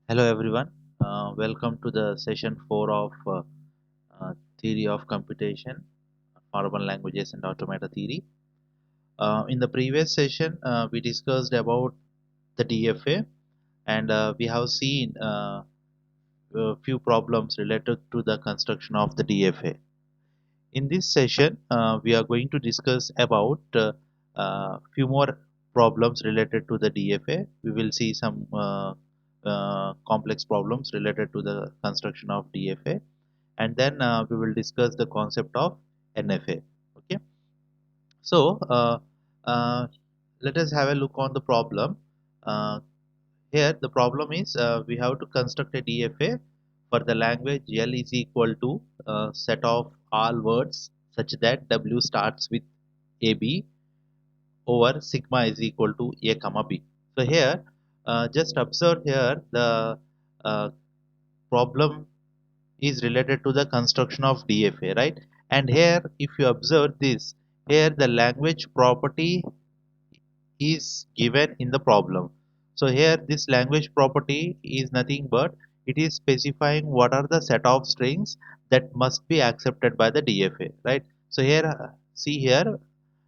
Hello everyone. Welcome to the session 4 of Theory of Computation, Formal Languages and Automata Theory. In the previous session, we discussed about the DFA and we have seen a few problems related to the construction of the DFA. In this session, we are going to discuss about few more problems related to the DFA. We will see some complex problems related to the construction of DFA, and then we will discuss the concept of NFA. Okay, so uh, let us have a look on the problem. Uh, Here, the problem is we have to construct a DFA for the language L is equal to set of all words such that W starts with AB over sigma is equal to A comma B. So here, just observe here the uh, problem is related to the construction of DFA, right? And here, if you observe this, here the language property is given in the problem. So here this language property is nothing but it is specifying what are the set of strings that must be accepted by the DFA, right? So here see here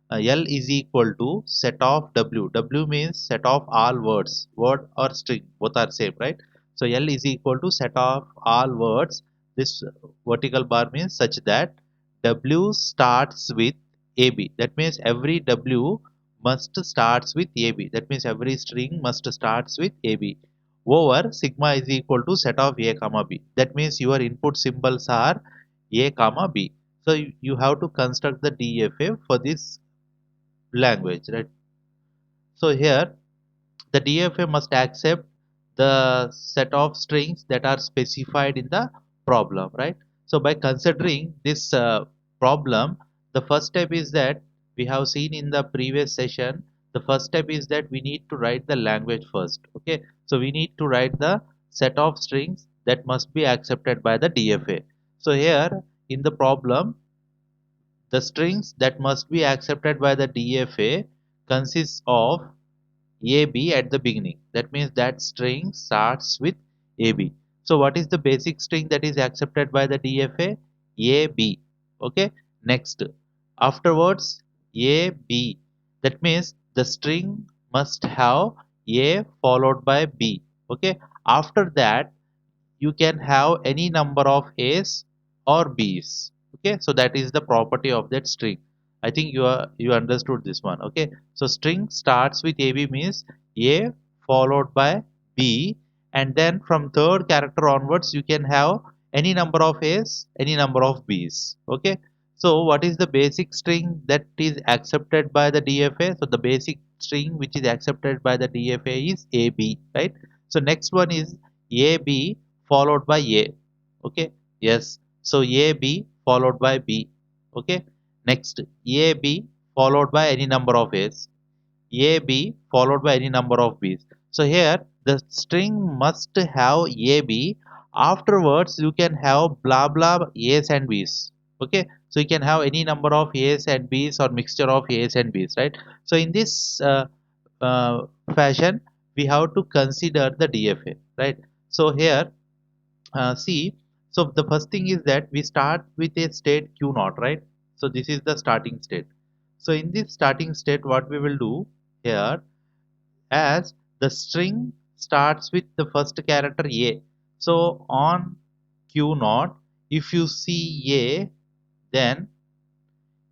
L is equal to set of W. W means set of all words, word or string, both are same, right? So L is equal to set of all words. This vertical bar means such that W starts with AB. That means every W must starts with AB. That means every string must starts with AB. Over sigma is equal to set of A comma B. That means your input symbols are A comma B. So you have to construct the DFA for this language, right? So here the DFA must accept the set of strings that are specified in the problem, right? So by considering this problem, the first step is that we have seen in the previous session. The first step is that we need to write the language first. Okay, so we need to write the set of strings that must be accepted by the DFA. So here in the problem, the strings that must be accepted by the DFA consists of AB at the beginning. That means that string starts with AB. So what is the basic string that is accepted by the DFA? AB. Okay. Next, afterwards AB. That means the string must have A followed by B. Okay. After that, you can have any number of A's or B's. Okay, so that is the property of that string. I think you understood this one. Okay, so string starts with AB means A followed by B, and then from third character onwards you can have any number of A's, any number of B's. Okay, so what is the basic string that is accepted by the DFA? So the basic string which is accepted by the DFA is AB, right? So next one is AB followed by A. Okay, yes. So AB followed by B. Okay, next AB followed by any number of A's. AB followed by any number of B's. So here the string must have AB. Afterwards, you can have blah blah A's and B's. Okay, so you can have any number of A's and B's or mixture of A's and B's, right? So in this uh, fashion, we have to consider the DFA, right? So here see, so the first thing is that we start with a state q naught, right? So this is the starting state. So in this starting state, what we will do here, as the string starts with the first character A. So on q naught, if you see A, then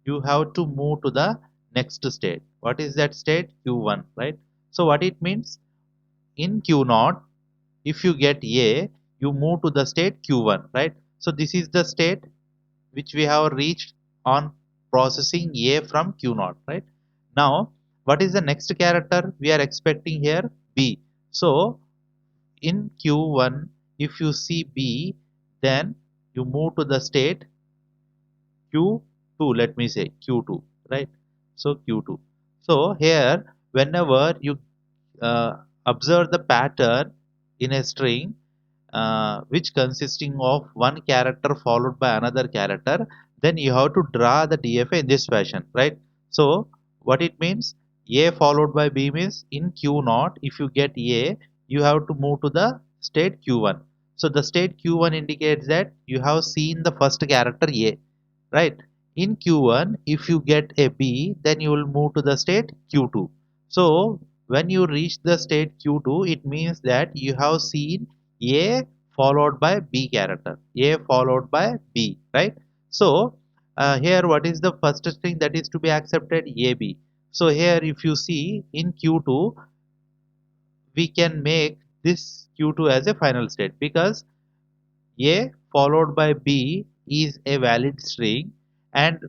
you have to move to the next state. What is that state? Q1, right? So what it means, in q naught, if you get A, you move to the state Q1, right? So this is the state which we have reached on processing A from Q naught, right? Now, what is the next character we are expecting here? B. So in Q1, if you see B, then you move to the state Q2, let me say Q2, right? So Q2. So here, whenever you observe the pattern in a string which consisting of one character followed by another character, then you have to draw the DFA in this fashion, right? So what it means, A followed by B means in Q naught, if you get A, you have to move to the state q1. So the state q1 indicates that you have seen the first character a, right? In q1, if you get a b, then you will move to the state q2. So when you reach the state q2, it means that you have seen a followed by b character, a followed by b, right? So here what is the first string that is to be accepted? ab. So here if you see in q2, we can make this q2 as a final state, because a followed by b is a valid string, and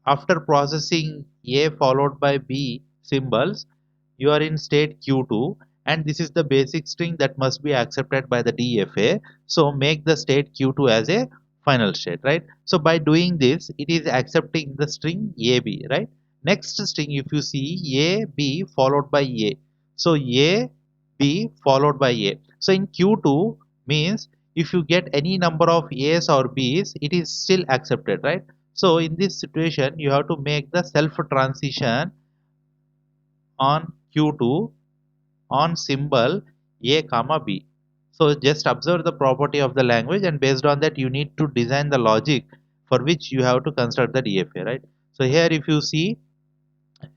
after processing a followed by b symbols, you are in state q2, and this is the basic string that must be accepted by the DFA. So make the state q2 as a final state, right? So by doing this, it is accepting the string ab, right? Next string, if you see, a b followed by a, so a b followed by a. So in q2 means if you get any number of a's or b's, it is still accepted, right? So in this situation, you have to make the self transition on q2 on symbol a comma b. So just observe the property of the language, and based on that you need to design the logic for which you have to construct the DFA, right? So here if you see,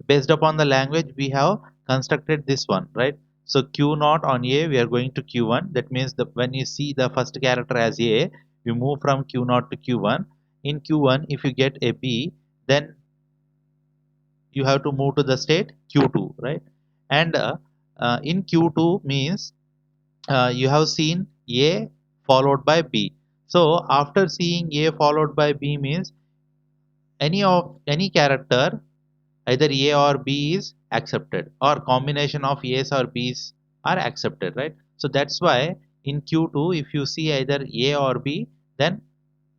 based upon the language we have constructed this one, right? So q naught on a, we are going to q1. That means the when you see the first character as a, you move from q naught to q1. In q1, if you get a b, then you have to move to the state q2, right? And in q2 means you have seen a followed by b. So after seeing a followed by b means any character, either a or b is accepted, or combination of a's or b's are accepted, right? So that's why in q2, if you see either a or b, then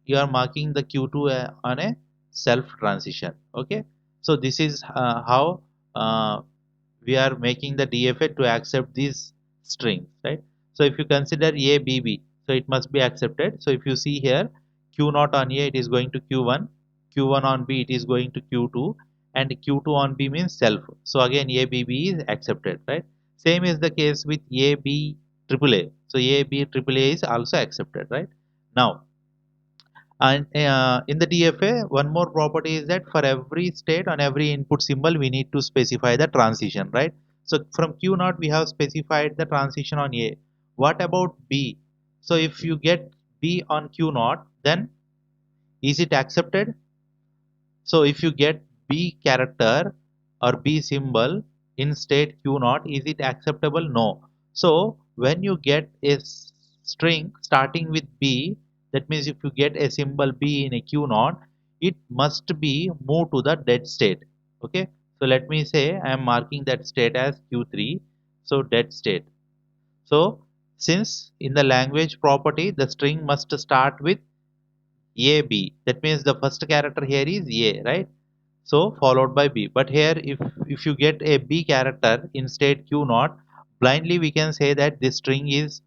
you are marking the q2 on a self transition. Okay, so this is how we are making the DFA to accept these strings, right? So if you consider a b b, so it must be accepted. So if you see here, q naught on a, it is going to q1, q1 on b, it is going to q2, and q2 on b means self. So again a b b is accepted, right? Same is the case with a b triple a. So a b triple a is also accepted, right? Now, and in the DFA, one more property is that for every state on every input symbol, we need to specify the transition, right? So from Q naught, we have specified the transition on A. What about B? So if you get B on Q naught, then is it accepted? So if you get B character or B symbol in state Q naught, is it acceptable? No. So when you get a string starting with B, that means if you get a symbol B in a Q naught, it must be moved to the dead state. Okay. So let me say I am marking that state as Q3. So dead state. So since in the language property the string must start with AB, that means the first character here is A, right? So followed by b. But here if you get a b character in state q naught, blindly we can say that this string is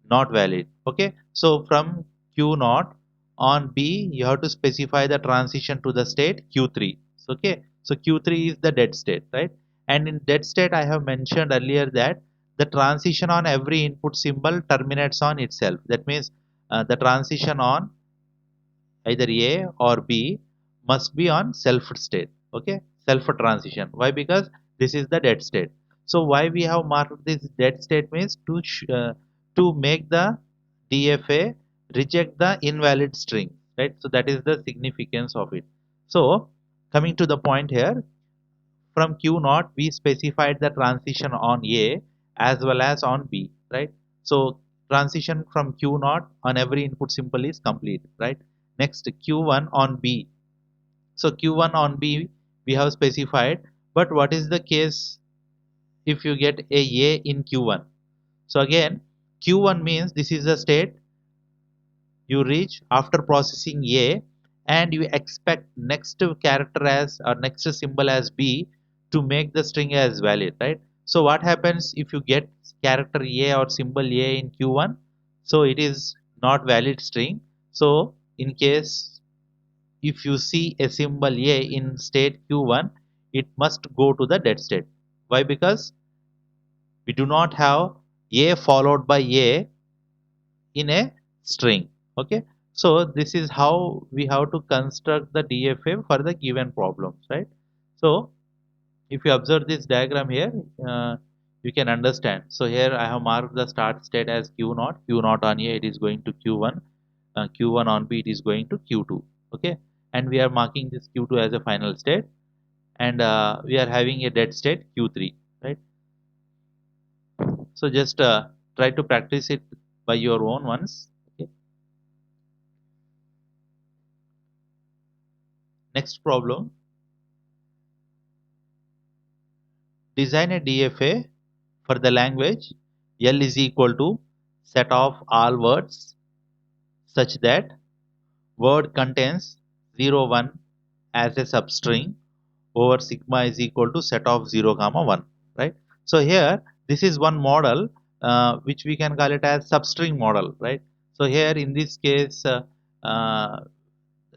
not valid. Okay, so from q naught on b, you have to specify the transition to the state q3. Okay, so q3 is the dead state, right? And in dead state, I have mentioned earlier that the transition on every input symbol terminates on itself. That means the transition on either A or B must be on self state. Okay, self transition. Why? Because this is the dead state. So why we have marked this dead state means to make the DFA reject the invalid string, right? So that is the significance of it. So coming to the point here, from Q naught we specified the transition on A as well as on B, right? So transition from Q naught on every input symbol is complete, right? Next Q1 on B. So Q1 on B we have specified, but what is the case if you get a in Q1? So again, Q1 means this is the state you reach after processing A, and you expect next character as or next symbol as B to make the string as valid, right? So what happens if you get character A or symbol A in Q1? So it is not valid string. So in case if you see a symbol A in state Q1, it must go to the dead state. Why? Because we do not have A followed by A in a string. Okay, so this is how we have to construct the DFA for the given problems, right? So if you observe this diagram here, you can understand. So here I have marked the start state as q0. Q0 on A, it is going to q1. Q1 on B, it is going to q2. Okay, and we are marking this q2 as a final state, and we are having a dead state q3, right? So just try to practice it by your own once. Okay. Next problem: design a DFA for the language L is equal to set of all words such that word contains 0 1 as a substring over sigma is equal to set of 0 comma 1, right? So here this is one model which we can call it as substring model, right? So here in this case uh,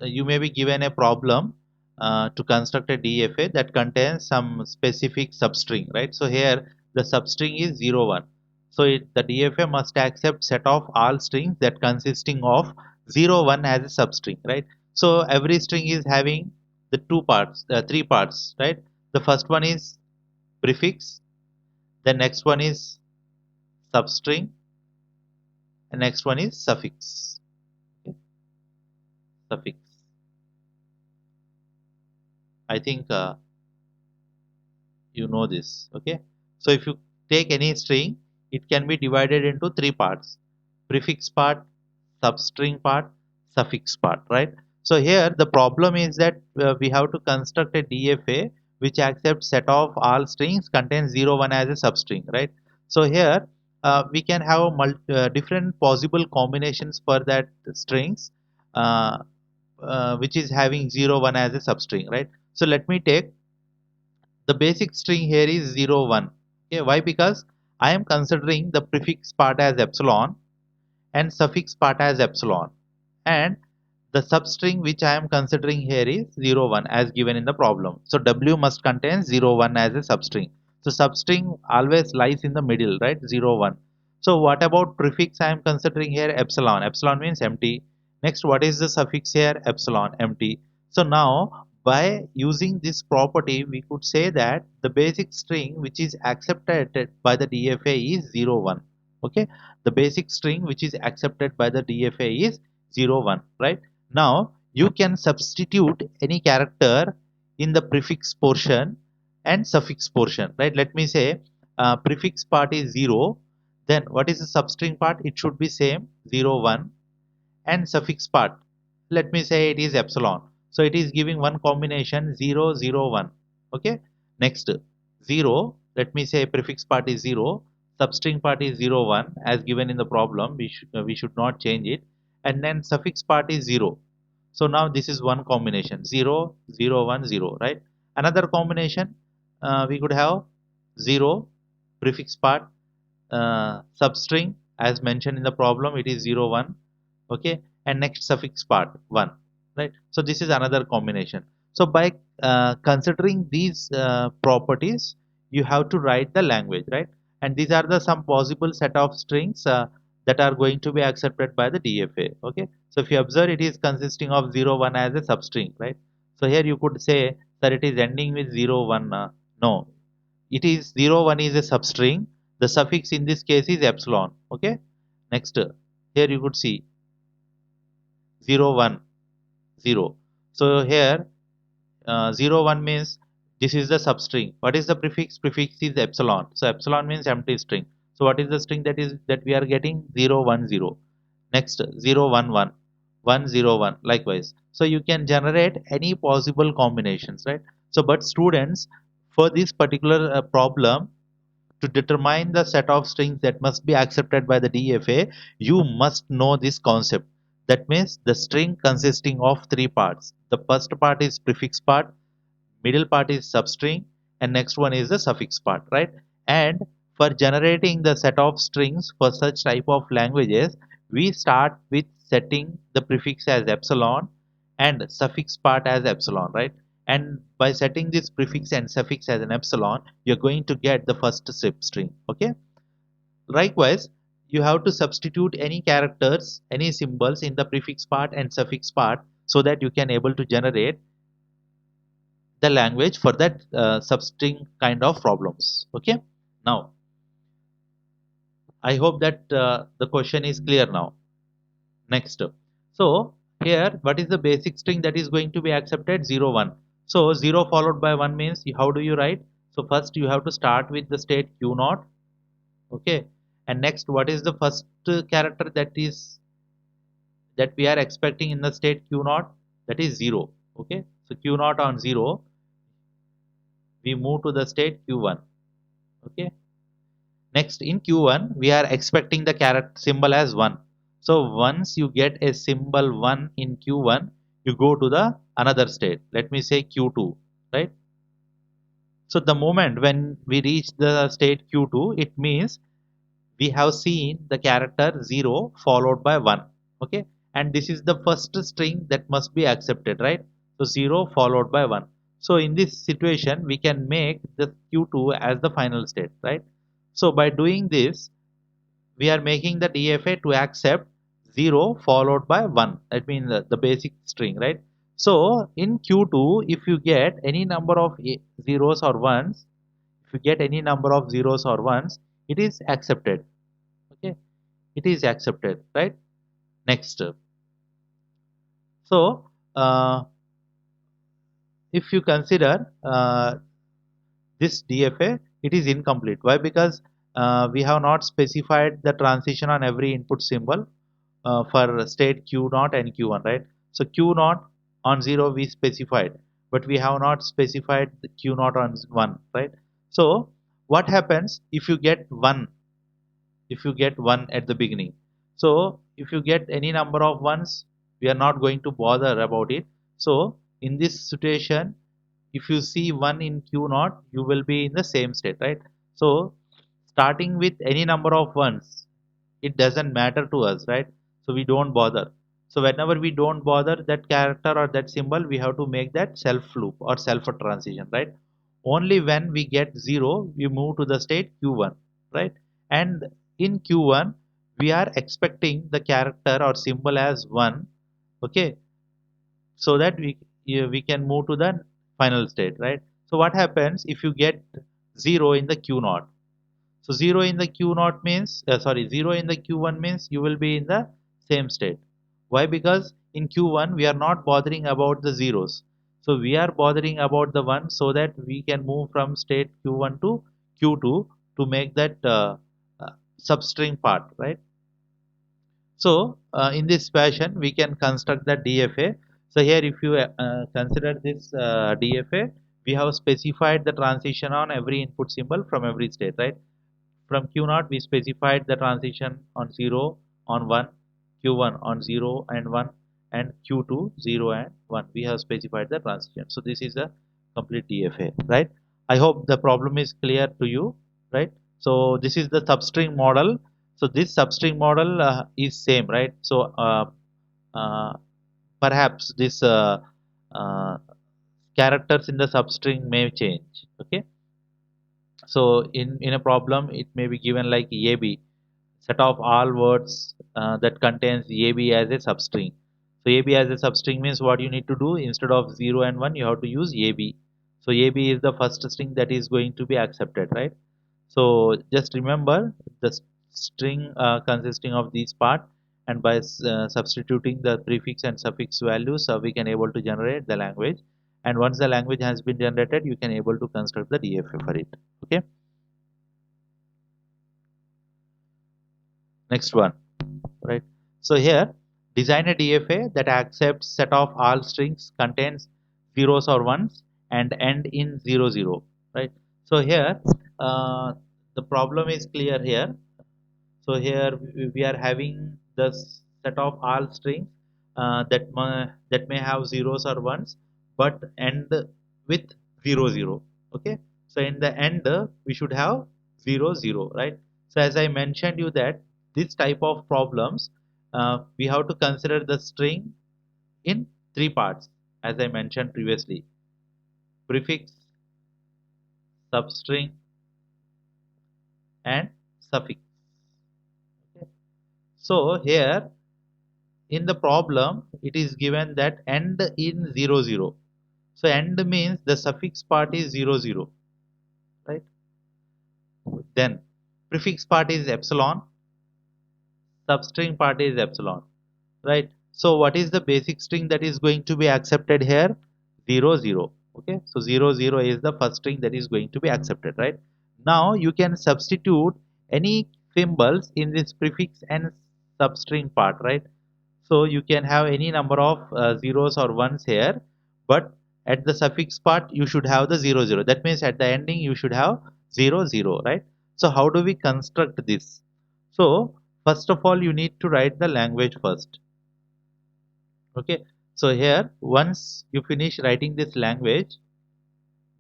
you may be given a problem to construct a DFA that contains some specific substring, right? So here the substring is 0 1. So the DFA must accept set of all strings that consisting of 0 1 as a substring, right? So every string is having the two parts, three parts, right? The first one is prefix, the next one is substring, and next one is suffix. Okay? Suffix. I think you know this. Okay, so if you take any string, it can be divided into three parts: prefix part, substring part, suffix part, right? So here the problem is that we have to construct a DFA which accepts set of all strings contains 0 1 as a substring, right? So here we can have different possible combinations for that strings uh, which is having 0 1 as a substring, right? So let me take the basic string here is 0 1. Okay, why? Because I am considering the prefix part as epsilon and suffix part as epsilon, and the substring which I am considering here is 0 1 as given in the problem. So W must contain 0 1 as a substring. So substring always lies in the middle, right? 0 1. So what about prefix? I am considering here epsilon. Epsilon means empty. Next, what is the suffix here? Epsilon, empty. So now by using this property, we could say that the basic string which is accepted by the DFA is 0 1. Okay, the basic string which is accepted by the DFA is 0 1, right? Now you can substitute any character in the prefix portion and suffix portion, right? Let me say prefix part is 0, then what is the substring part? It should be same 0 1, and suffix part, let me say it is epsilon. So it is giving one combination 0 0 1. Okay, next 0, let me say prefix part is 0, substring part is 0 1 as given in the problem. We should not change it, and then suffix part is 0. So now this is one combination 0 0 1 0, right? Another combination we could have 0 prefix part, substring as mentioned in the problem, it is 0 1. Okay, and next suffix part 1, right? So this is another combination. So by considering these properties, you have to write the language, right? And these are the some possible set of strings that are going to be accepted by the DFA. Okay, so if you observe, it is consisting of 0 1 as a substring, right? So here you could say that it is ending with 0 1. No, it is 0 1 is a substring. The suffix in this case is epsilon. Okay, next here you could see 0 1 0. So here 0 1 means this is the substring. What is the prefix? Prefix is epsilon. So epsilon means empty string. So what is the string that we are getting? 0 1 0. Next 0 1 1 1 0 1, likewise. So you can generate any possible combinations, right? So but students, for this particular problem, to determine the set of strings that must be accepted by the DFA, you must know this concept. That means the string consisting of three parts. The first part is prefix part, middle part is substring, and next one is the suffix part, right? And for generating the set of strings for such type of languages, we start with setting the prefix as epsilon and suffix part as epsilon, right? And by setting this prefix and suffix as an epsilon, you're going to get the first string. Okay, likewise, you have to substitute any characters, any symbols in the prefix part and suffix part so that you can able to generate the language for that substring kind of problems. Okay. Now, I hope that the question is clear now. Next. So here, what is the basic string that is going to be accepted? 0, 1. So 0 followed by 1 means how do you write? So first you have to start with the state q naught. Okay. And next, what is the first character that we are expecting in the state q naught? That is 0. Okay. So q naught on 0, we move to the state q1. Okay. Next, in q1, we are expecting the character symbol as 1. So once you get a symbol 1 in q1, you go to the another state. Let me say q2, right? So the moment when we reach the state q2, it means we have seen the character 0 followed by 1. Okay. And this is the first string that must be accepted, right? So 0 followed by 1. So in this situation, we can make the q2 as the final state, right? So by doing this, we are making the DFA to accept 0 followed by 1. That means the basic string, right? So in Q2, if you get any number of zeros or ones, if you get any number of zeros or ones, it is accepted. Okay, it is accepted, right? Next. So if you consider this DFA, it is incomplete. Why? Because we have not specified the transition on every input symbol for state q naught and q1, right? So q naught on 0 we specified, but we have not specified the q naught on 1, right? So what happens if you get 1, if you get 1 at the beginning? So if you get any number of ones, we are not going to bother about it. So in this situation, if you see 1 in q naught, you will be in the same state, right? So starting with any number of ones, it doesn't matter to us, right? So we don't bother. So whenever we don't bother that character or that symbol, we have to make that self loop or self transition, right? Only when we get 0, we move to the state q1, right? And in q1, we are expecting the character or symbol as 1. Okay. So that we can move to the final state, right? So what happens if you get 0 in the q naught? So 0 in the q naught means, 0 in the q1 means you will be in the same state. Why? Because in q1 we are not bothering about the zeros. So we are bothering about the 1 so that we can move from state q1 to q2 to make that substring part, right? So in this fashion, we can construct the DFA. So here, if you consider this DFA, we have specified the transition on every input symbol from every state, right? From Q0, we specified the transition on 0, on 1, Q1 on 0 and 1, and Q2 0 and 1. We have specified the transition. So this is a complete DFA, right? I hope the problem is clear to you, right? So this is the substring model. So this substring model is same, right? So uh, perhaps this uh, characters in the substring may change. Okay. So in a problem, it may be given like AB, set of all words that contains AB as a substring. So AB as a substring means what you need to do, instead of 0 and 1, you have to use AB. So AB is the first string that is going to be accepted, right? So just remember the string consisting of these part, and by substituting the prefix and suffix values, we can able to generate the language. And once the language has been generated, you can able to construct the DFA for it. Okay. Next one, right? So here, design a DFA that accepts set of all strings contains zeros or ones and end in 00, right? So here, the problem is clear here. So here we are having the set of all strings that may have zeros or ones, but end with 00. Okay. So in the end, we should have 00, right? So as I mentioned you that this type of problems, we have to consider the string in three parts, as I mentioned previously: prefix, substring, and suffix. So here in the problem it is given that end in 0 0. So end means the suffix part is 0 0, right? Then prefix part is epsilon, substring part is epsilon, right? So what is the basic string that is going to be accepted here? 0 0. Okay, so 0 0 is the first string that is going to be accepted, right? Now you can substitute any symbols in this prefix and substring part, right? So you can have any number of zeros or ones here, but at the suffix part you should have the 0 0. That means at the ending you should have 0 0, right? So how do we construct this? So first of all you need to write the language first. Okay, so here once you finish writing this language,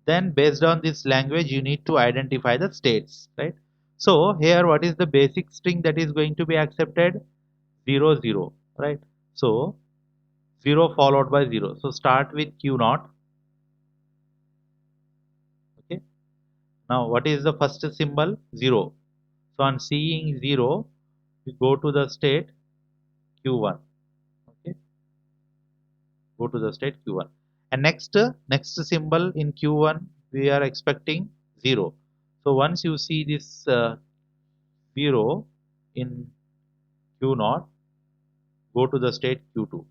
then based on this language you need to identify the states, right? So here what is the basic string that is going to be accepted? 0 0, right? So 0 followed by 0. So start with Q naught. Okay. Now what is the first symbol? 0. So on seeing 0, we go to the state Q1. Okay. Go to the state Q1. And next symbol in Q1 we are expecting 0. So once you see this 0 in Q naught, go to the state Q2.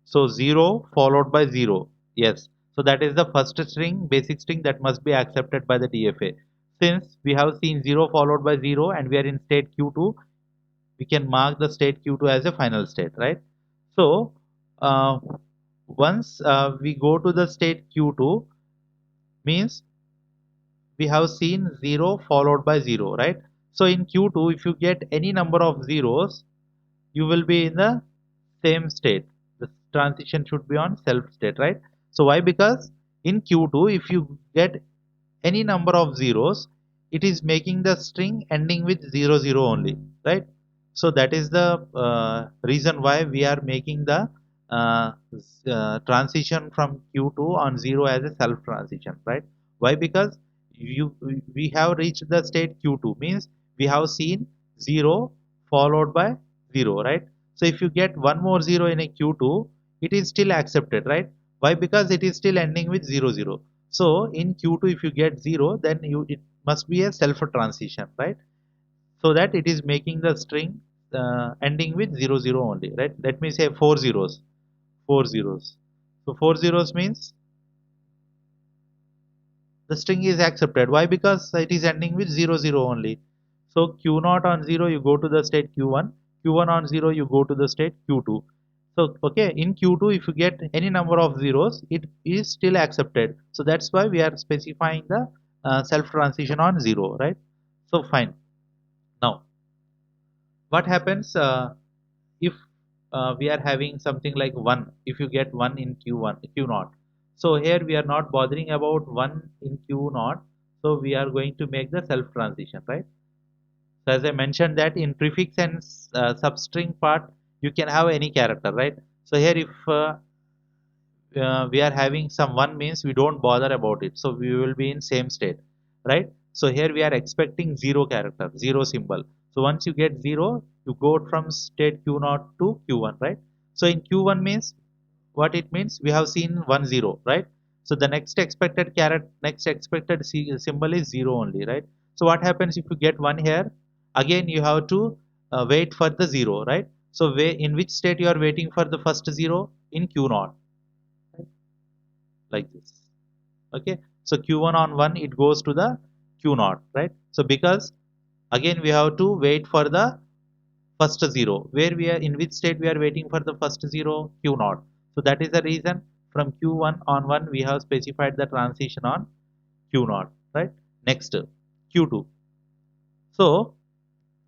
So 0 followed by 0. Yes. So that is the first string, basic string that must be accepted by the DFA. Since we have seen 0 followed by 0 and we are in state Q2, we can mark the state Q2 as a final state, right? So uh, once we go to the state Q2, means we have seen 0 followed by 0, right? So in Q2, if you get any number of zeros, you will be in the same state. The transition should be on self state, right? So why? Because in Q2 if you get any number of zeros, it is making the string ending with 0 0 only, right? So that is the reason why we are making the transition from Q2 on 0 as a self transition, right? Why? Because you we have reached the state Q2, means we have seen 0 followed by 0, right? So if you get one more 0 in a Q2, it is still accepted, right? Why? Because it is still ending with 0 0. So in Q2 if you get 0, then you it must be a self transition, right? So that it is making the string ending with 0 0 only, right? Let me say four zeros, four zeros. So four zeros means the string is accepted. Why? Because it is ending with 0 0 only. So Q naught on 0 you go to the state Q1, Q1 on 0 you go to the state Q2. So okay, in Q2 if you get any number of zeros, it is still accepted. So that's why we are specifying the self transition on 0, right? So fine. Now what happens if we are having something like 1? If you get 1 in Q1 Q naught, so here we are not bothering about 1 in Q naught, so we are going to make the self transition, right? So as I mentioned that in prefix and substring part you can have any character, right? So here if we are having some 1 means we don't bother about it, so we will be in same state, right? So here we are expecting 0 character, 0 symbol. So once you get 0 you go from state Q0 to Q1, right? So in Q1 means what it means, we have seen 1 0, right? So the next expected character, next expected symbol is 0 only, right? So what happens if you get 1 here? Again you have to wait for the 0, right? So in which state you are waiting for the first 0? In Q0, like this. Okay, so Q1 on 1 it goes to the Q0, right? So because again we have to wait for the first 0, where we are in which state we are waiting for the first 0? Q0. So that is the reason from Q1 on 1 we have specified the transition on Q0, right? Next Q2. So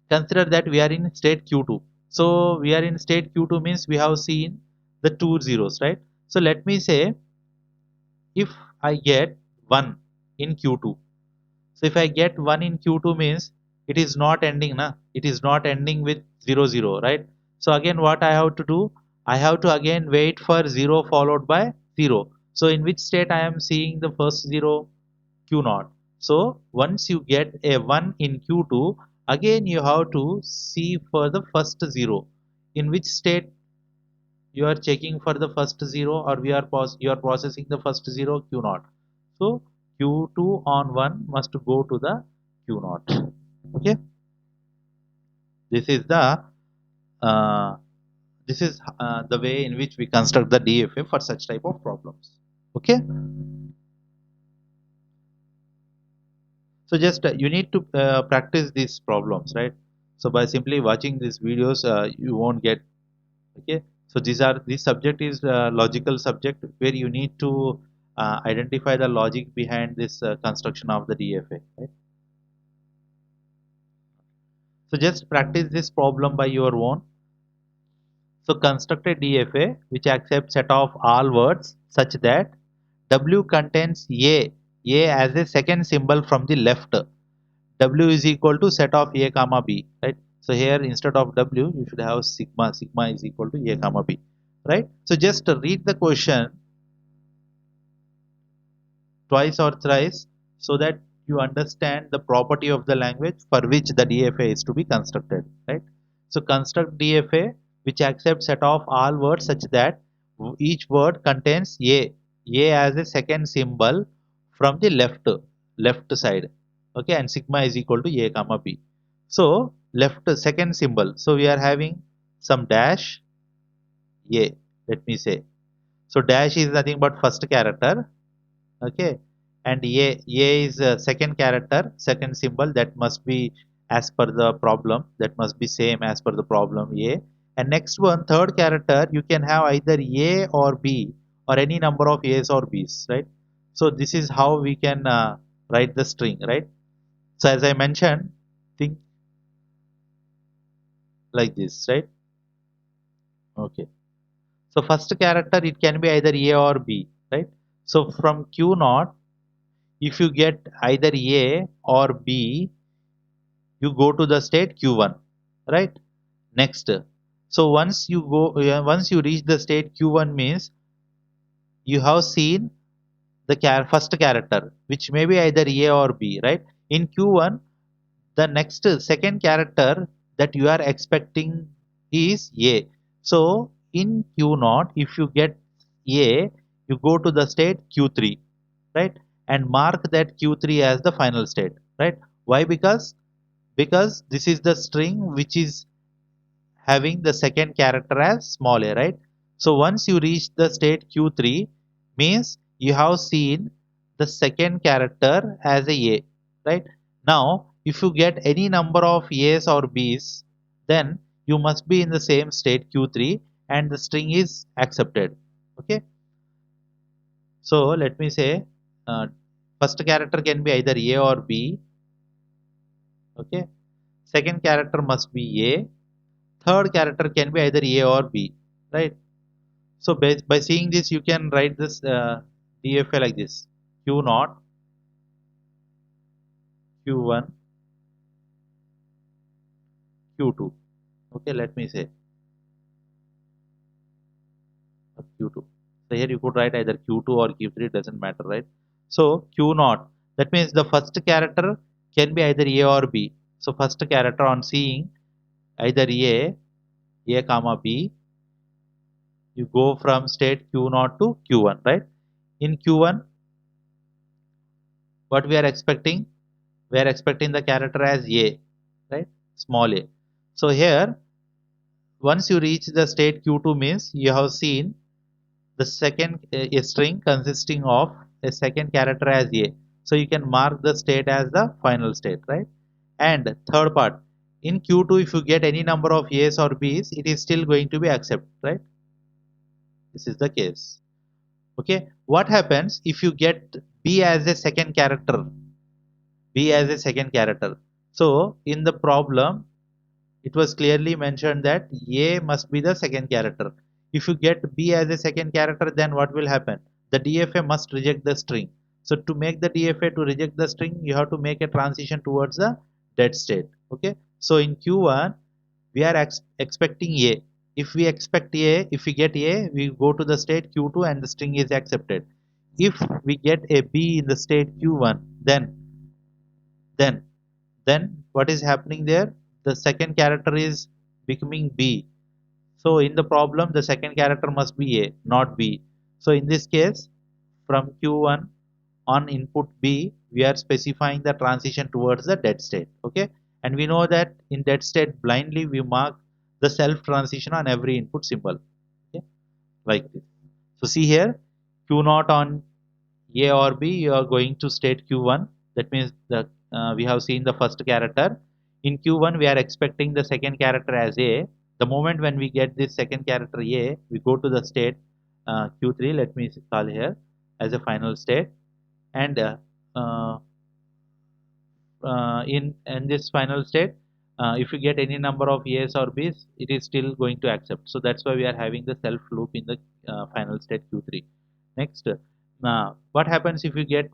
consider that we are in state Q2. So we are in state Q2 means we have seen the two zeros, right? So let me say if I get 1 in Q2. So if I get 1 in Q2 means it is not ending, na? It is not ending with 0 0, right? So again what I have to do? I have to again wait for 0 followed by 0. So in which state I am seeing the first 0? Q naught. So once you get a 1 in Q2, Again you have to see for the first 0, in which state you are checking for the first 0, or you are processing the first 0 q naught. So q2 on 1 must go to the q naught. Okay, this is the uh, the way in which we construct the DFA for such type of problems. Okay, so just you need to practice these problems, right? So by simply watching these videos you won't get. Okay, so this subject is logical subject where you need to identify the logic behind this construction of the DFA, right? So just practice this problem by your own. So construct a DFA which accepts set of all words such that W contains A as a second symbol from the left. W is equal to set of A comma B, right? So here instead of W you should have sigma. Sigma is equal to A comma B, right? So just read the question twice or thrice so that you understand the property of the language for which the DFA is to be constructed, right? So construct DFA which accepts set of all words such that each word contains A as a second symbol from the left side. Okay, and sigma is equal to A comma B. So left second symbol. So we are having some dash A. Let me say. So dash is nothing but first character. Okay, and a is a second character, second symbol, that must be as per the problem, that must be same as per the problem A. And next one, third character, you can have either A or B or any number of A's or B's, right? So this is how we can write the string, right? So as I mentioned, think like this, right? Okay, so first character, it can be either A or B, right? So from q naught, if you get either A or B, you go to the state q1, right? Next, so once you reach the state q1 means you have seen the first character which may be either A or B, right? In q1, the next second character that you are expecting is A. So in q0, if you get A, you go to the state q3, right? And mark that q3 as the final state, right? Why? Because this is the string which is having the second character as small a, right? So once you reach the state q3 means you have seen the second character as a, right? Now if you get any number of a's or b's, then you must be in the same state q3 and the string is accepted. Okay, so let me say uh, first character can be either a or b. Okay, second character must be a, third character can be either A or B, right? So by seeing this, you can write this DFA like this: Q naught, Q1, Q2. Okay, let me say Q2. So here you could write either Q2 or Q3, doesn't matter, right? So Q naught, that means the first character can be either A or B. So first character on seeing either A comma B, you go from state Q naught to Q1, right? In Q1, what we are expecting? We are expecting the character as A, right? Small a. So here, once you reach the state Q2 means you have seen the second a string consisting of a second character as A. So you can mark the state as the final state, right? And third part, in Q2, if you get any number of A's or B's, it is still going to be accepted, right? This is the case. Okay, what happens if you get B as a second character? B as a second character. So in the problem, it was clearly mentioned that A must be the second character. If you get B as a second character, then what will happen? The DFA must reject the string. So to make the DFA to reject the string, you have to make a transition towards the dead state. Okay. So in Q1, we are expecting A. If we expect A, if we get A, we go to the state Q2 and the string is accepted. If we get a B in the state Q1, then then what is happening there? The second character is becoming B. So in the problem, the second character must be A, not B. So in this case, from Q1 on input B, we are specifying the transition towards the dead state. Okay, and we know that in dead state, blindly we mark the self transition on every input symbol. Okay, like this. So see here, Q naught on A or B, you are going to state Q1. That means we have seen the first character. In Q1, we are expecting the second character as A. The moment when we get this second character A, we go to the state Q3. Let me call here as a final state. And uh, in this final state, if you get any number of A's or B's, it is still going to accept. So that's why we are having the self loop in the final state Q3. Next, what happens if you get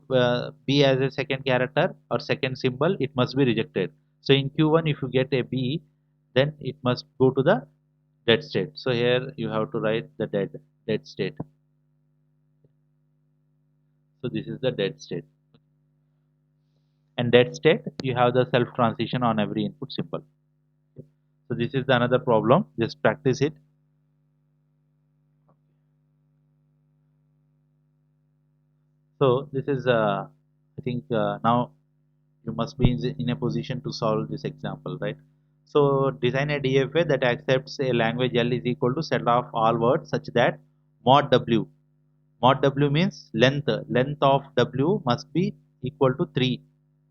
B as a second character or second symbol? It must be rejected. So in Q1, if you get a B, then it must go to the dead state. So here you have to write the dead state. So this is the dead state. And dead state, you have the self transition on every input symbol. So this is the another problem. Just practice it. So this is, I think now you must be in a position to solve this example, right? So design a DFA that accepts a language L is equal to set of all words such that mod W. Mod W means length of W must be equal to 3.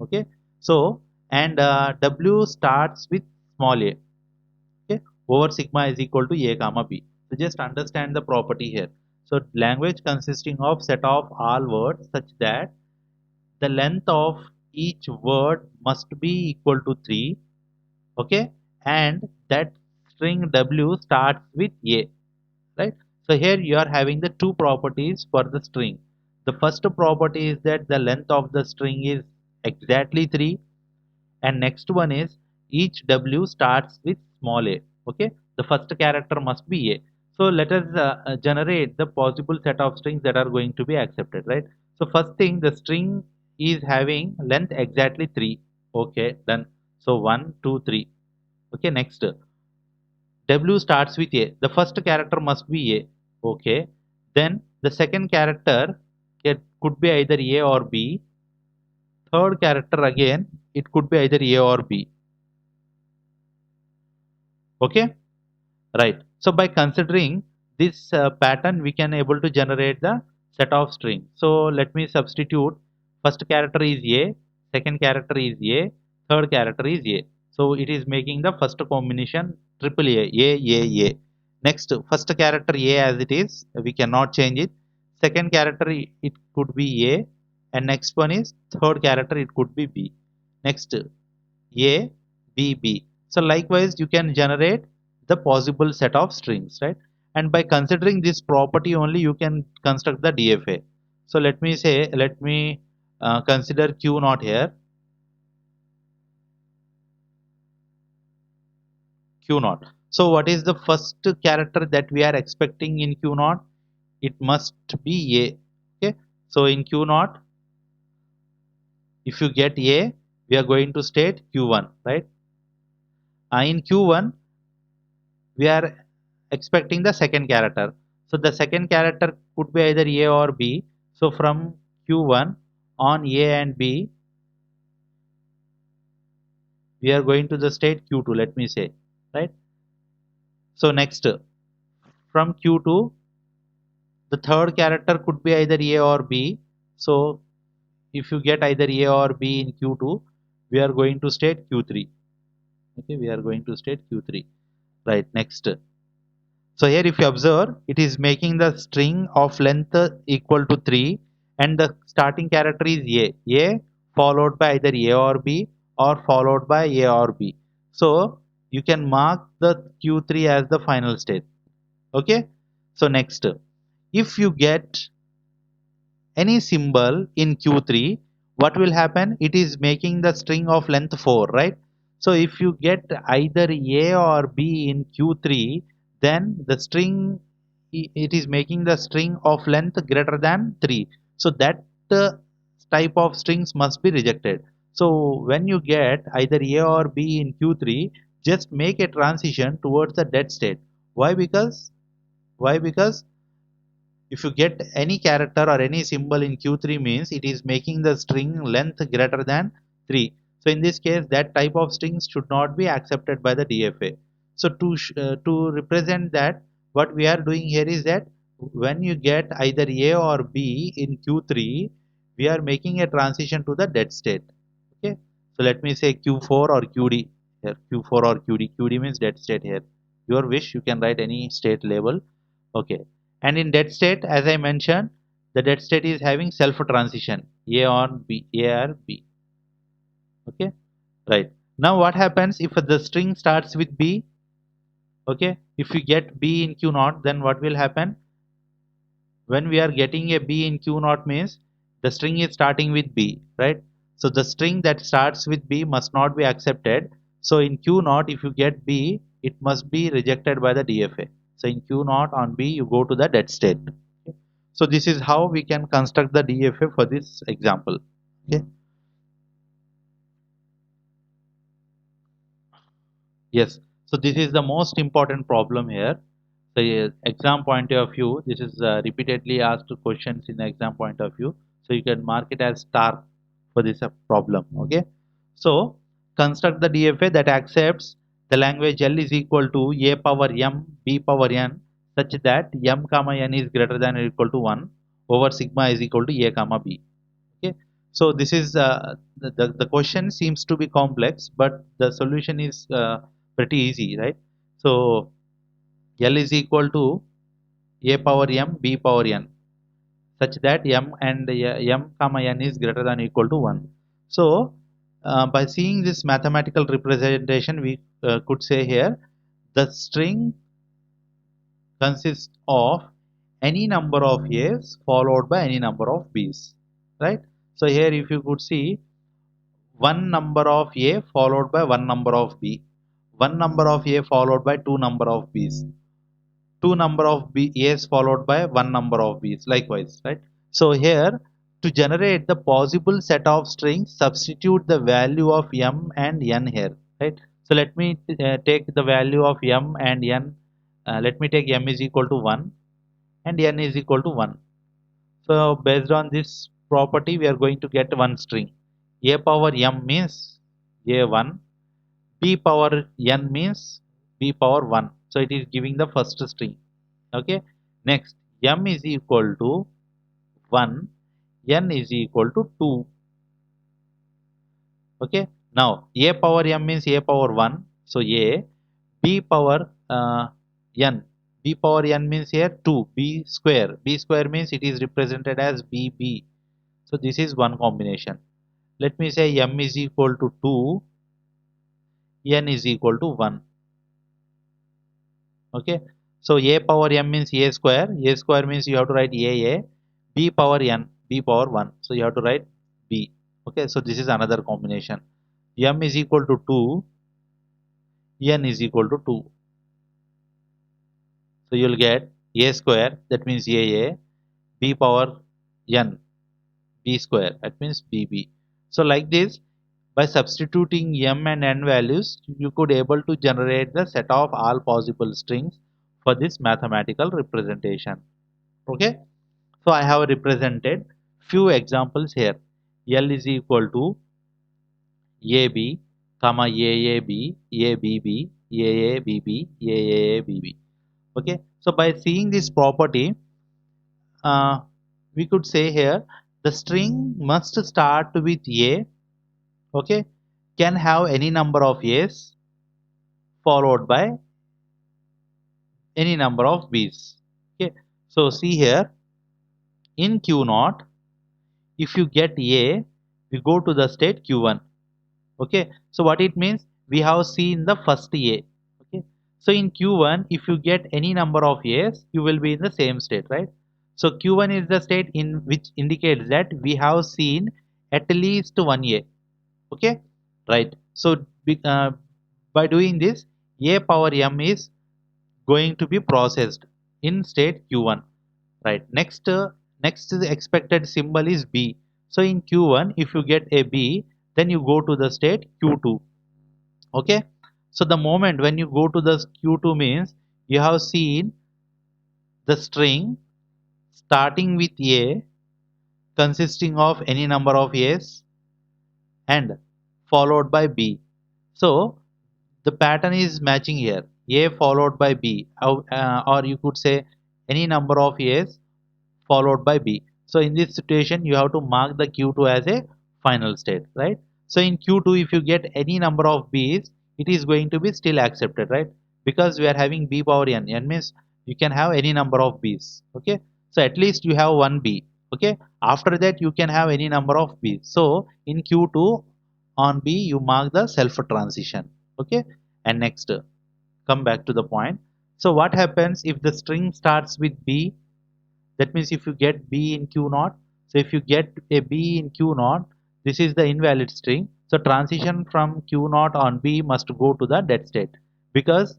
Okay. So and W starts with small a. Okay, over sigma is equal to a comma b. So just understand the property here. So language consisting of set of all words such that the length of each word must be equal to 3. Okay, and that string w starts with a, right? So here you are having the two properties for the string. The first property is that the length of the string is exactly 3, and next one is each w starts with small a. Okay, the first character must be a. So let us generate the possible set of strings that are going to be accepted, right? So first thing, the string is having length exactly 3. Okay, done. So 1 2 3. Okay, next w starts with a. The first character must be a. Okay, then the second character, it could be either a or b. Third character, again it could be either a or b. Okay, right. So by considering this pattern, we can able to generate the set of string. So let me substitute. First character is a, second character is a, third character is a. So it is making the first combination triple a. Next, first character a as it is, we cannot change it. Second character it could be a, and next one is third character, it could be b. Next, a, b, b. So likewise, you can generate the possible set of strings, right? And by considering this property only, you can construct the DFA. So let me consider Q naught here. Q naught. So what is the first character that we are expecting in Q naught? It must be A. Okay. So in Q naught, if you get A, we are going to state Q1, right? In Q1, we are expecting the second character. So the second character could be either A or B. So from Q1 on A and B, we are going to the state Q2, let me say, right? So next, from Q2, the third character could be either A or B. So if you get either A or B in Q2, we are going to state Q3. Okay, we are going to state Q3. Right, next. So here if you observe, it is making the string of length equal to 3, and the starting character is A. A followed by either A or B, or followed by A or B. So you can mark the Q3 as the final state. Okay. So next, if you get any symbol in Q3, what will happen? It is making the string of length 4, right? So if you get either A or B in Q3, then the string, it is making the string of length greater than 3. So that type of strings must be rejected. So when you get either A or B in Q3, just make a transition towards the dead state. Why? Because if you get any character or any symbol in Q3 means it is making the string length greater than 3. So in this case, that type of strings should not be accepted by the DFA. So to represent that, what we are doing here is that when you get either A or B in Q3, we are making a transition to the dead state. Okay. So let me say Q4 or QD here. Q4 or QD. QD means dead state here. Your wish, you can write any state label. Okay. And in dead state, as I mentioned, the dead state is having self transition A on B, A or B. Okay, right. Now what happens if the string starts with B? Okay, if we get B in Q naught, then what will happen? When we are getting a B in Q naught means the string is starting with B, right? So the string that starts with B must not be accepted. So in Q naught, if you get B, it must be rejected by the DFA. So in Q naught on B, you go to the dead state. Okay. So this is how we can construct the DFA for this example. Okay. Yes. So this is the most important problem here. The exam point of view, this is repeatedly asked questions in the exam point of view. So you can mark it as star for this problem. Okay. So construct the DFA that accepts the language L is equal to A power M B power N such that M comma N is greater than or equal to 1 over sigma is equal to A comma B. Okay. So this is the question seems to be complex, but the solution is pretty easy, right? So L is equal to A power M B power N such that M and M comma N is greater than or equal to 1. So by seeing this mathematical representation, we could say here the string consists of any number of A's followed by any number of B's, right? So here if you could see one number of A followed by one number of B, one number of A followed by two number of B's, two number of A's followed by one number of B's, likewise, right? So here to generate the possible set of strings, substitute the value of M and N here, right? So let me take the value of M and N. Let me take M is equal to 1 and N is equal to 1. So based on this property, we are going to get one string. A power M means A1, B power N means B power 1. So it is giving the first string. Okay. Next, M is equal to 1, N is equal to 2. Okay. Now, A power M means A power 1. So A, B power N. B power N means here 2, B square. B square means it is represented as BB. So this is one combination. Let me say M is equal to 2, N is equal to 1. Okay. So A power M means A square. A square means you have to write A. B power N, B power 1. So you have to write B. Okay. So this is another combination. M is equal to 2, N is equal to 2. So you will get A square, that means A, B power N, B square, that means BB. So like this, by substituting M and N values, you could able to generate the set of all possible strings for this mathematical representation. Okay. So I have represented few examples here. L is equal to AB, comma AAB, ABB, AABB, AABB. Okay. So by seeing this property, uh, we could say here the string must start with A, okay, can have any number of A's followed by any number of B's. Okay. So see here in Q naught, if you get A, we go to the state Q1. Okay. So what it means, we have seen the first A. Okay. So in Q1, if you get any number of A's, you will be in the same state, right? So Q1 is the state in which indicates that we have seen at least one A. Okay, right? So by doing this, A power M is going to be processed in state Q1, right? Next the expected symbol is B. So in Q1, if you get a B, then you go to the state q2. Okay, so the moment when you go to the q2 means you have seen the string starting with a consisting of any number of a's and followed by b. So the pattern is matching here, a followed by b, or you could say any number of a's followed by b. So in this situation you have to mark the q2 as a final state, right? So in q2 if you get any number of b's, it is going to be still accepted, right? Because we are having b power n means you can have any number of b's. Okay, so at least you have one b. Okay, after that you can have any number of b's. So in q2 on b you mark the self transition. Okay, and next come back to the point. So what happens if the string starts with b? That means if you get b in q naught, so if you get a b in q naught, this is the invalid string. So transition from q naught on b must go to the dead state, because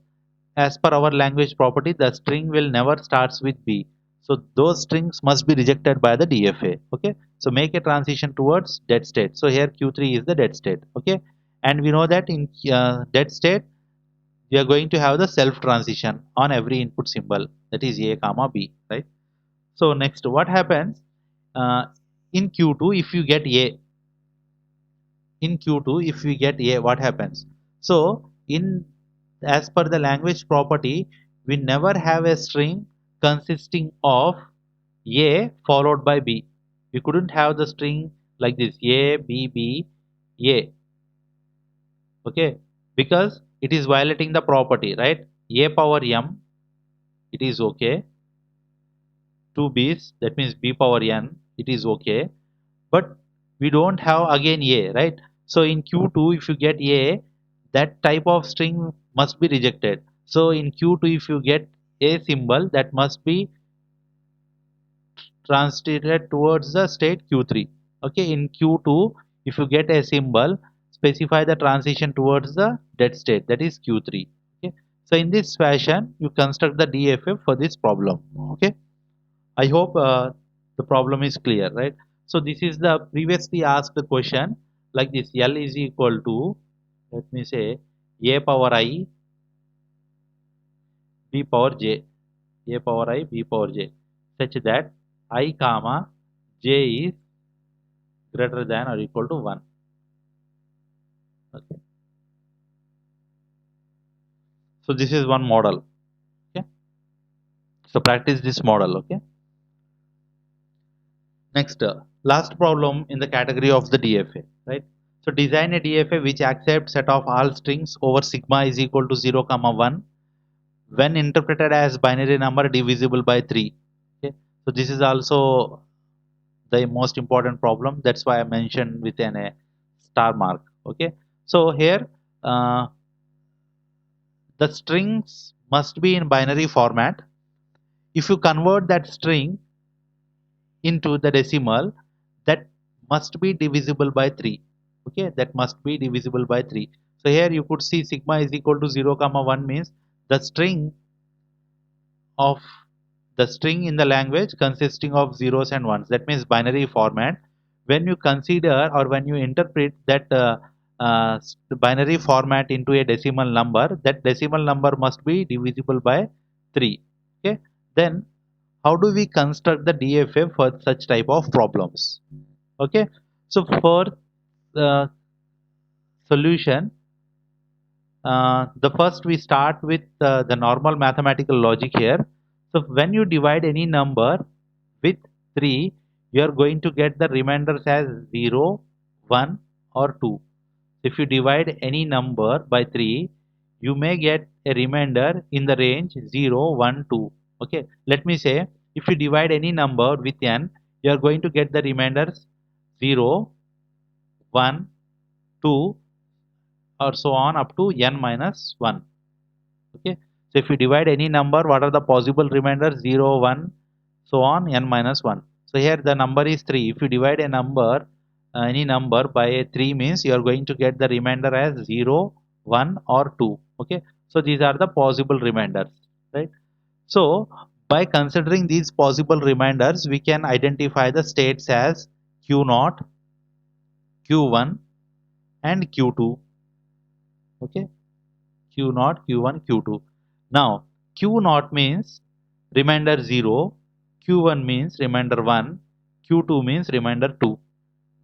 as per our language property the string will never starts with b. So those strings must be rejected by the DFA. Okay, so make a transition towards dead state. So here q3 is the dead state. Okay, and we know that in dead state we are going to have the self transition on every input symbol, that is a comma b, right? So next, what happens in Q2 if you get A? In Q2 if we get A, what happens? So in as per the language property, we never have a string consisting of A followed by B. We couldn't have the string like this A B B A. Okay, because it is violating the property, right? A power m, it is okay. 2 b's, that means b power n, it is okay, but we don't have again a, right? So in q2 if you get a, that type of string must be rejected. So in q2 if you get a symbol, that must be translated towards the state q3. Okay, in q2 if you get a symbol, specify the transition towards the dead state, that is q3. Okay, so in this fashion you construct the DFF for this problem. Okay, I hope the problem is clear, right? So this is the previously asked question like this: L is equal to, let me say, a power I, b power j, a power I, b power j, such that I comma j is greater than or equal to 1. Okay. So this is one model. Okay. So practice this model. Okay. Next, last problem in the category of the DFA, right? So design a DFA which accepts set of all strings over sigma is equal to 0 comma 1 when interpreted as binary number divisible by 3. Okay, so this is also the most important problem, that's why I mentioned with an a star mark. Okay, so here the strings must be in binary format. If you convert that string into the decimal, that must be divisible by 3. Okay, that must be divisible by 3. So here you could see sigma is equal to 0 comma 1 means the string of the string in the language consisting of zeros and ones, that means binary format. When you consider or when you interpret that binary format into a decimal number, that decimal number must be divisible by 3. Okay, then how do we construct the DFA for such type of problems? Okay, so for the solution, the first we start with the normal mathematical logic here. So when you divide any number with 3, you are going to get the remainders as 0, 1 or 2. If you divide any number by 3, you may get a remainder in the range 0, 1, 2. Okay, let me say if you divide any number with n, you are going to get the remainders 0, 1, 2 or so on up to n minus 1. Okay, so if you divide any number, what are the possible remainders? 0, 1, so on n minus 1. So here the number is 3. If you divide a number, any number by a 3 means you are going to get the remainder as 0, 1 or 2. Okay, so these are the possible remainders, right? So by considering these possible remainders, we can identify the states as q0, q1 and Q2. Okay, Q0, Q1, Q2. Now Q0 means remainder 0, Q1 means remainder 1, Q2 means remainder 2.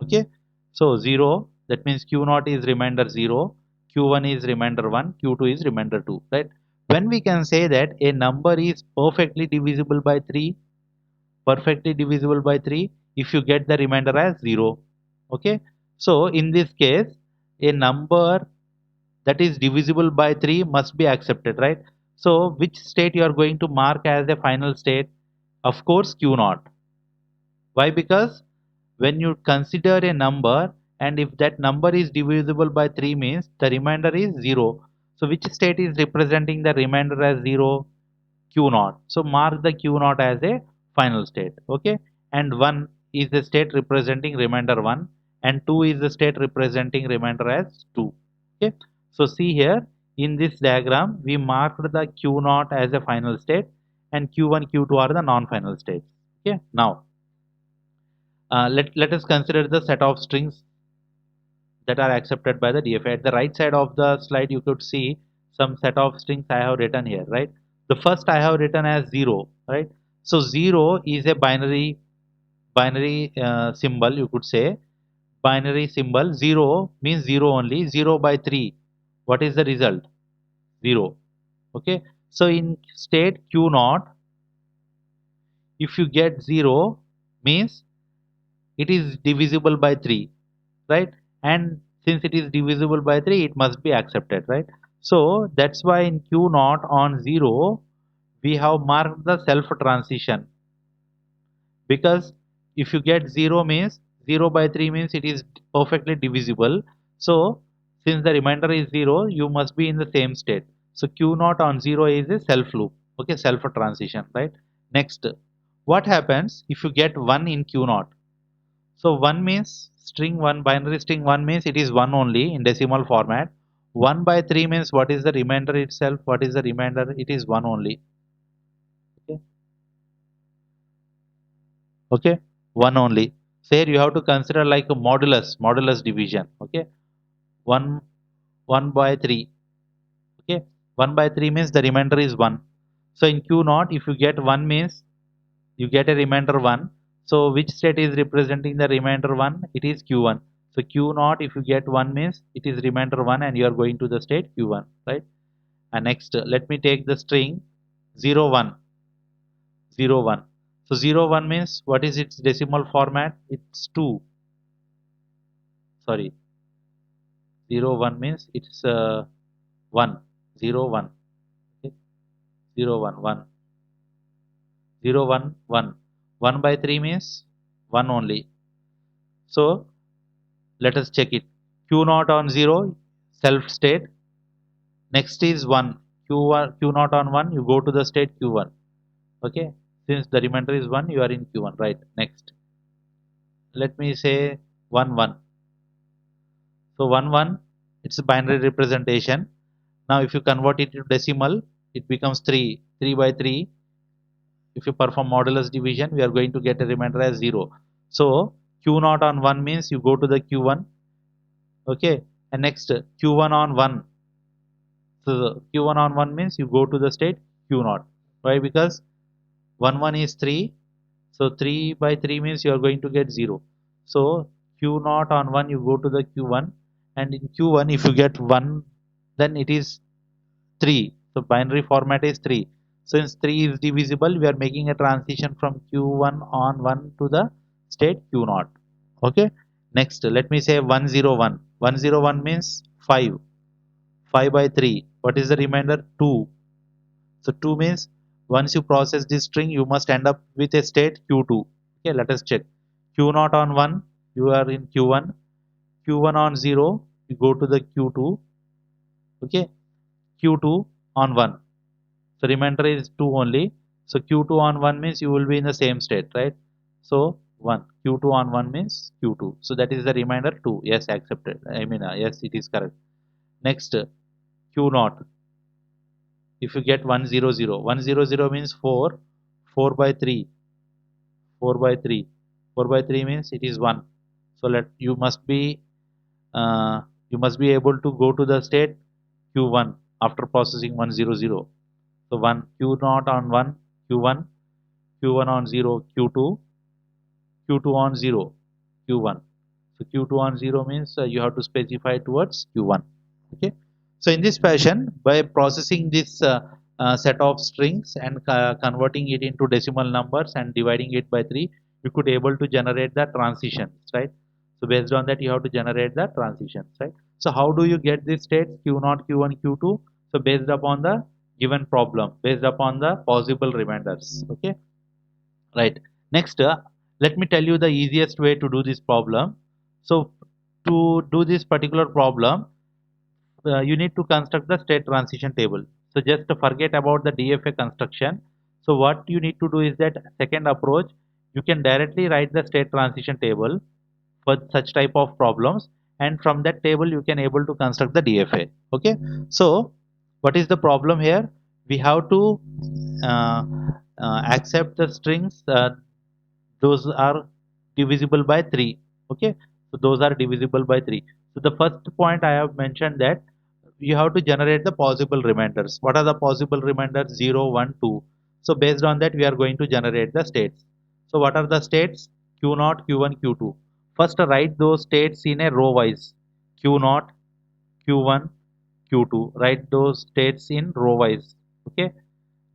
Okay, so 0, that means Q0 is remainder 0, Q1 is remainder 1, Q2 is remainder 2, right? When we can say that a number is perfectly divisible by 3, perfectly divisible by 3 if you get the remainder as 0. Okay, so in this case a number that is divisible by 3 must be accepted, right? So which state you are going to mark as a final state? Of course Q0. Why? Because when you consider a number and if that number is divisible by 3 means the remainder is 0. So which state is representing the remainder as 0? Q0. So mark the Q0 as a final state. Okay, and 1 is the state representing remainder 1 and 2 is the state representing remainder as 2. Okay, so see here in this diagram we marked the Q0 as a final state and Q1, Q2 are the non-final states. Okay, now let us consider the set of strings that are accepted by the DFA. At the right side of the slide you could see some set of strings I have written here, right? The first I have written as 0, right? So 0 is a binary symbol, you could say. Binary symbol. 0 means 0 only. 0 by 3, what is the result? 0. Okay, so in state Q0 if you get 0 means it is divisible by 3, right? And since it is divisible by 3 it must be accepted, right? So that's why in Q naught on 0 we have marked the self transition, because if you get 0 means 0 by 3 means it is perfectly divisible. So since the remainder is 0 you must be in the same state. So Q naught on 0 is a self loop. Okay, self transition, right? Next, what happens if you get 1 in Q naught? So 1 means string 1, binary string 1 means it is 1 only in decimal format. 1 by 3 means what is the remainder itself? What is the remainder? It is 1 only. Okay, okay, 1 only. So here you have to consider like a modulus division. Okay, 1 1 by 3. Okay, 1 by 3 means the remainder is 1. So in Q naught if you get 1 means you get a remainder 1. So which state is representing the remainder 1? It is Q1. So Q naught if you get 1 means it is remainder 1 and you are going to the state Q1, right? And next let me take the string 0 1 0 1. So 0 1 means what is its decimal format? It's 2. Sorry, 0 1 means it's 1. 0 1. Okay? 0 1 1. 0 1 1. 1 by 3 means 1 only. So let us check it. Q naught on 0 self state. Next is 1. Q1 Q naught on 1 you go to the state Q1. Okay, since the remainder is 1 you are in Q1, right? Next let me say 1 1. So 1 1 it's a binary representation. Now if you convert it to decimal it becomes 3. 3 by 3 if you perform modulus division we are going to get a remainder as 0. So Q naught on 1 means you go to the Q1. Okay, and next Q1 on 1. So Q1 on 1 means you go to the state Q0. Why? Because 1 1 is 3. So 3 by 3 means you are going to get 0. So Q0 on 1 you go to the Q1, and in Q1 if you get 1 then it is 3. So binary format is 3. Since 3 is divisible we are making a transition from Q1 on 1 to the state Q0. Okay. Next let me say 101. 101 means 5. 5 by 3. What is the remainder? 2. So 2 means once you process this string, you must end up with a state Q2. Okay, let us check. Q0 on 1, you are in Q1. Q1 on 0, you go to the Q2. Okay, Q2 on 1. So remainder is 2 only. So Q2 on 1 means you will be in the same state, right? So 1. Q2 on 1 means Q2. So that is the remainder 2. Yes, accepted. I mean, yes, it is correct. Next, Q0. If you get 100, 100 means 4, 4 by 3, 4 by 3, 4 by 3 means it is 1. So let you must be you must be able to go to the state q1 after processing 100. So 1 q0 on 1 q1, q1 on 0 q2, q2 on 0 q1. So q2 on 0 means you have to specify towards q1. Okay. So in this fashion, by processing this set of strings and converting it into decimal numbers and dividing it by 3, you could able to generate the transitions, right? So based on that, you have to generate the transitions, right? So how do you get these states q0, q1, q2? So based upon the given problem, based upon the possible remainders. Okay, right. Next, let me tell you the easiest way to do this problem. So to do this particular problem, you need to construct the state transition table. So just forget about the DFA construction. So what you need to do is that second approach, you can directly write the state transition table for such type of problems, and from that table you can able to construct the DFA. Okay. So what is the problem here? We have to uh, accept the strings, those are divisible by 3. Okay, so those are divisible by 3. So the first point I have mentioned that you have to generate the possible remainders. What are the possible remainders? 0, 1, 2. So based on that we are going to generate the states. So what are the states? q0, q1, q2. First write those states in a row wise. q0, q1, q2. Write those states in row wise. Okay.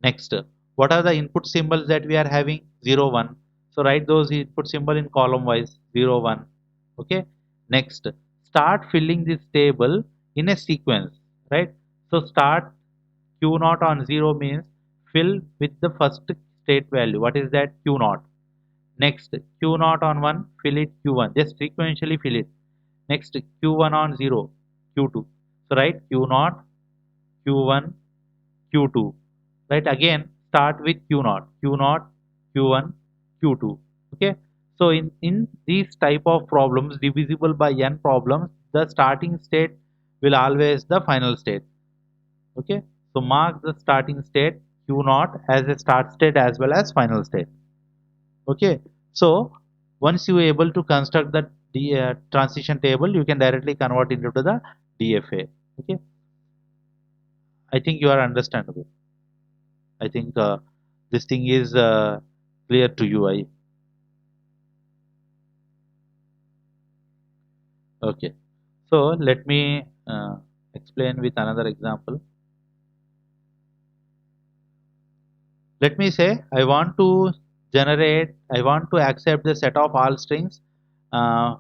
Next, what are the input symbols that we are having? 0, 1. So write those input symbol in column wise. 0, 1. Okay. Next, start filling this table in a sequence, right? So start q0 on 0 means fill with the first state value. What is that? q0. Next, q0 on 1, fill it q1. Just sequentially fill it. Next, q1 on 0, q2. So write q0, q1, q2. Right, again start with q0, q0, q1, q2. Okay. So in these type of problems divisible by n problems, the starting state will always the final state. Okay. So mark the starting state q0 as a start state as well as final state. Okay. So once you are able to construct the transition table, you can directly convert it into the DFA. Okay. I think you are understandable. I think this thing is clear to you. Okay. So let me explain with another example. Let me say I want to accept the set of all strings uh,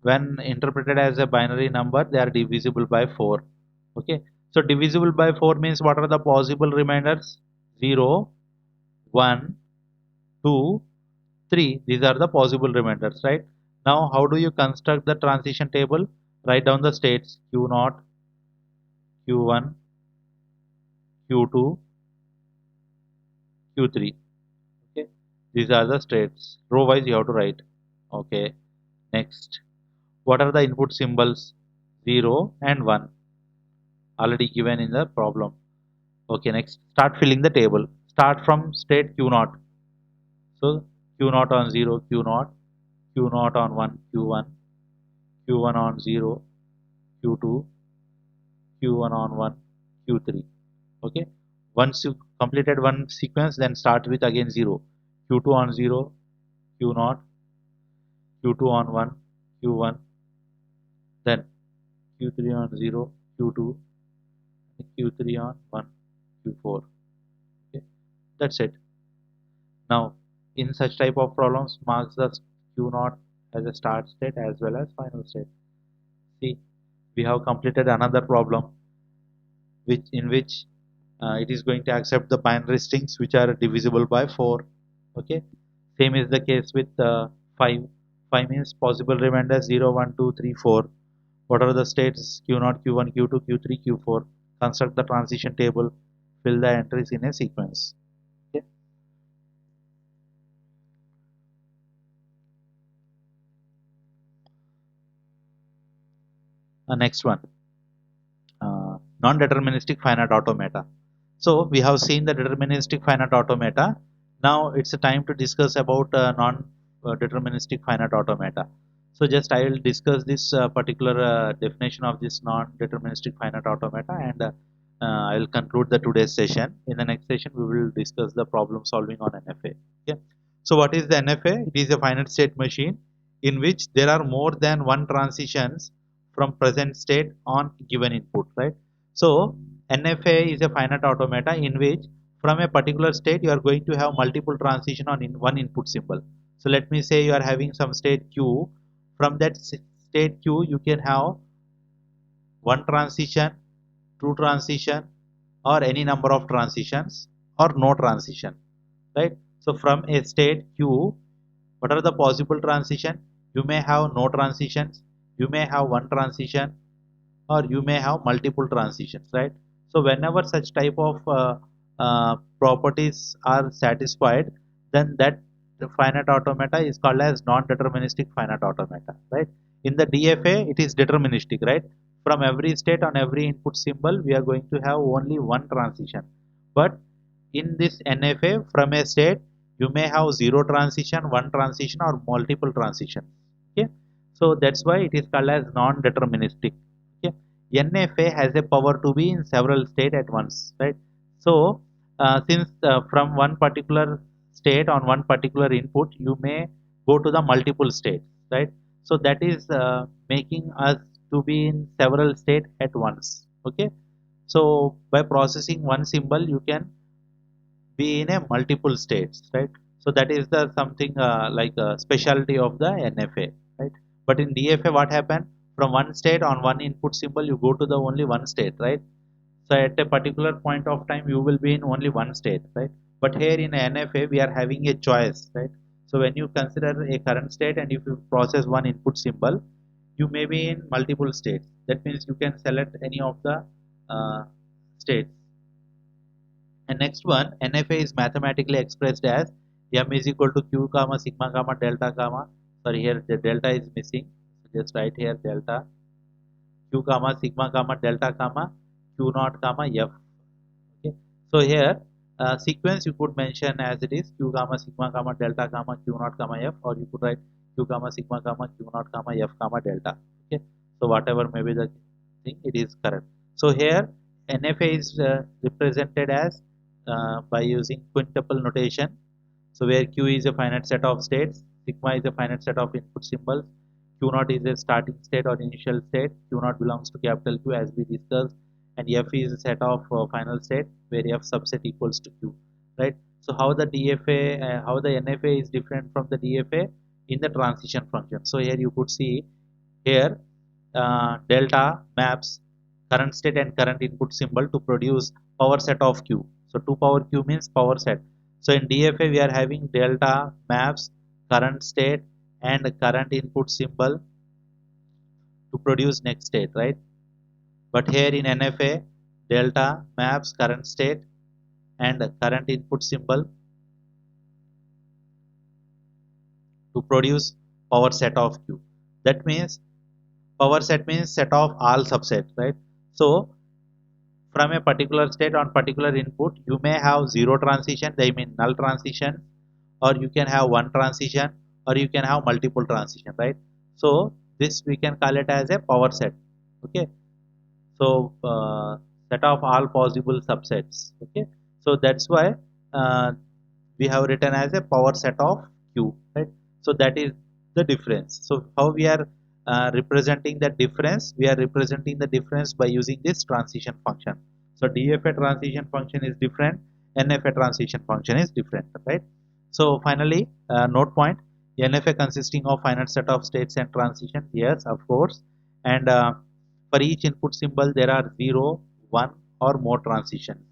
when interpreted as a binary number, they are divisible by 4. Okay. So divisible by 4 means what are the possible remainders? 0, 1, 2, 3. These are the possible remainders, right? Now how do you construct the transition table? Write down the states q0, q1, q2, q3. Okay, these are the states. Row wise you have to write. Okay, next, what are the input symbols? 0 and 1, already given in the problem. Okay, next, start filling the table. Start from state q0. So q0 on 0, q0, q0 on 1, q1, q1 on 0, q2, q1 on 1, q3. Okay, once you completed one sequence, then start with again 0, q2 on 0, q0, q2 on 1, q1, then q3 on 0, q2, q3 on 1, q4. Okay, that's it. Now in such type of problems, marks the q0 as a start state as well as final state. See, we have completed another problem which it is going to accept the binary strings which are divisible by 4. Okay, same is the case with 5. 5 means possible remainder 0, 1, 2, 3, 4. What are the states? q0, q1, q2, q3, q4. Construct the transition table, fill the entries in a sequence. Okay. Next one, non-deterministic finite automata. So we have seen the deterministic finite automata. Now it's a time to discuss about non-deterministic finite automata. So just I will discuss this particular definition of this non-deterministic finite automata, and I will conclude the today's session. In the next session, we will discuss the problem solving on NFA. Okay. So what is the NFA? It is a finite state machine in which there are more than one transitions from present state on given input, right? So NFA is a finite automata in which from a particular state you are going to have multiple transition on one input symbol. So let me say you are having some state Q. From that state Q you can have one transition, two transition, or any number of transitions, or no transition, right? So from a state Q, what are the possible transition? You may have no transitions, you may have one transition, or you may have multiple transitions, right? So whenever such type of properties are satisfied, then that finite automata is called as non-deterministic finite automata, right? In the DFA it is deterministic, right? From every state on every input symbol we are going to have only one transition. But in this NFA, from a state you may have zero transition, one transition, or multiple transition. Okay, so that's why it is called as non-deterministic. Okay, NFA has a power to be in several states at once, right? So since from one particular state on one particular input you may go to the multiple states, right? So that is making us to be in several states at once. Okay, so by processing one symbol you can be in a multiple states, right? So that is the something like a specialty of the NFA, right? But in DFA what happened? From one state on one input symbol you go to the only one state, right? So at a particular point of time you will be in only one state, right? But here in NFA we are having a choice, right? So when you consider a current state and if you process one input symbol, you may be in multiple states. That means you can select any of the states. And next one, NFA is mathematically expressed as m is equal to q comma sigma comma delta comma. Sorry, here the delta is missing. So just write here delta q comma sigma comma delta comma q naught comma f. Okay. So here sequence you could mention as it is q comma sigma comma delta comma q naught comma f, or you could write q comma sigma comma q naught comma f comma delta. Okay. So whatever may be the thing, it is correct. So here NFA is represented as by using quintuple notation. So where q is a finite set of states, sigma is a finite set of input symbols, q naught is a starting state or initial state, q naught belongs to capital Q as we discussed, and f is a set of final state where f subset equals to q, right? So how the DFA, how the NFA is different from the DFA in the transition function. So here you could see here delta maps current state and current input symbol to produce power set of q. So 2 power q means power set. So in DFA we are having delta maps current state and current input symbol to produce next state, right? But here in NFA delta maps current state and current input symbol to produce power set of q. That means power set means set of all subsets, right? So from a particular state on particular input you may have zero transition, they mean null transition, or you can have one transition, or you can have multiple transition, right? So this we can call it as a power set. Okay, so set of all possible subsets. Okay, so that's why uh, we have written as a power set of q, right? So that is the difference. So how we are representing the difference? We are representing the difference by using this transition function. So DFA transition function is different, NFA transition function is different, right? So finally, note point: NFA consisting of finite set of states and transition. Yes, of course. And for each input symbol there are 0, 1, or more transitions.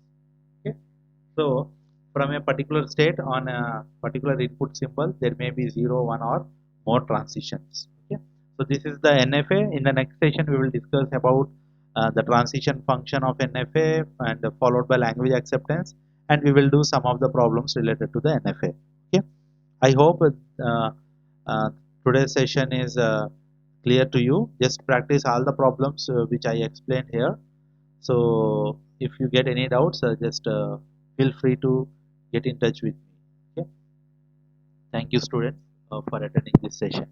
Okay, so from a particular state on a particular input symbol there may be 0, 1, or more transitions. Okay, so this is the NFA. In the next session we will discuss about the transition function of NFA, and followed by language acceptance, and we will do some of the problems related to the NFA. Okay, I hope uh, today's session is clear to you. Just practice all the problems which I explained here. So if you get any doubts, just feel free to get in touch with me. Okay. Thank you, students, for attending this session.